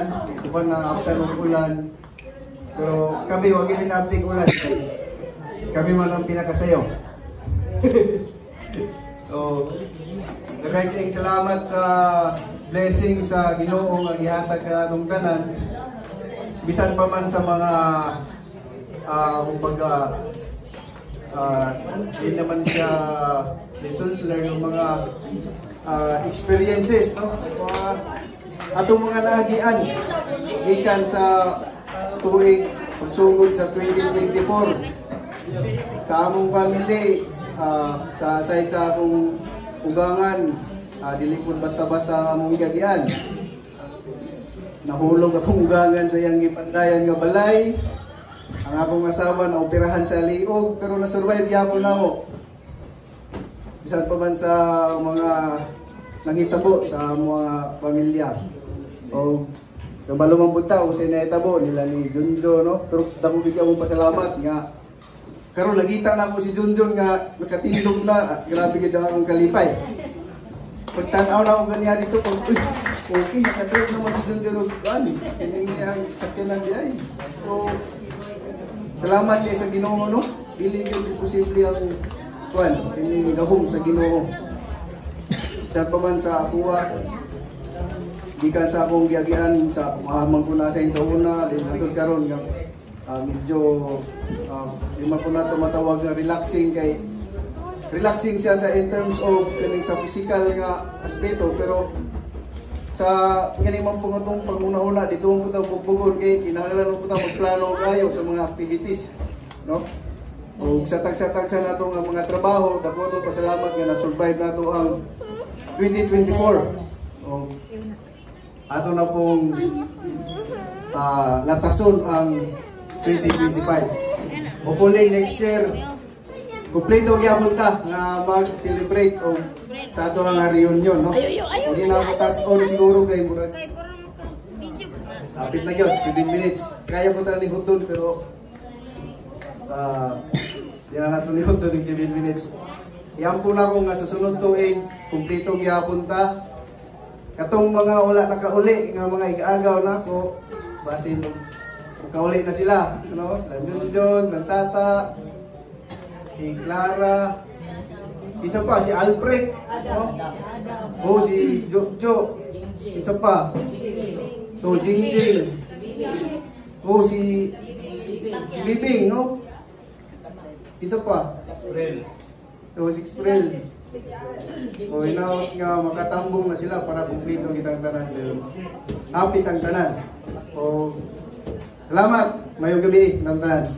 ulan, ikuan na after ng ulan. Pero kami wag din nating ulan. Kami man ang pinakasayo. So, nagkaiting salamat sa blessing sa Ginoo nga gihatag kanatong tanan. Bisan pa man sa mga kumbaga hindi naman siya lessons learned ng mga experiences, no? Atong mga naagian gikan sa tuig pagsugod sa 2024 sa among family, sa side sa akong ugangan, dili pud basta-basta among giagian. Nahulog akong ugangan sa iyang gipandayan nga balay. Ang akong asawa na operahan sa liog pero na-survive gyapon na ako. Bisan pa man sa mga nanghitabo sa mga pamilya. O kabalong ang buta o sinetabo nila ni Junjun, no? Pero dako bigyan mo pasalamat nga karon nakita na ako si Junjun nga nakatindog na, grabe gid ang kalipay. Pagtanaw na ako ganyan dito, okay, nakadrop naman si Junjun og ani, kining ang sakyanan di ay. So salamat kay sa Ginoo, no? Dili gyud posible ang kuan, kining gahom sa Ginoo. Sa paman sa akuha, gikan sa akong giagian sa mahamang ko natin sa una, din hangtod karon nga medyo di man po nato matawag na relaxing kay relaxing siya sa in terms of kining sa physical nga aspeto, pero sa ganing man po itong pag-una-una dito mo po bubugod kay kinahanglan po magplano kayo sa mga activities, no? O sa tag-satag sa nato nga mga trabaho, dako to pasalamat nga na-survive nato ang 2024. O ato na pong latason ang 2025. Hopefully next year kompleto gyapon ta nga mag-celebrate o sa ato nga reunion, no? Hindi na ako tas-on siguro kay murag apit na gyud 7 minutes. Kaya ko tala ni hutod pero di na nato ni hutod ng 7 minutes. Iyan po na ko nga sa sunod tuig kompleto gyapon ta. Katong mga wala nakauli nga mga igaagaw na ko basin kauli na sila, no? Sila Junjun, ng Tata, si Clara, isa pa si Alfred, no? O si Jojo, isa pa to Jingjing, o si Bibing, no? Isa pa to si Sprel. O inaot nga makatambong na sila para kumplito kitang tanan. Happy tang tanan. O salamat, mayong gabi ng tanan.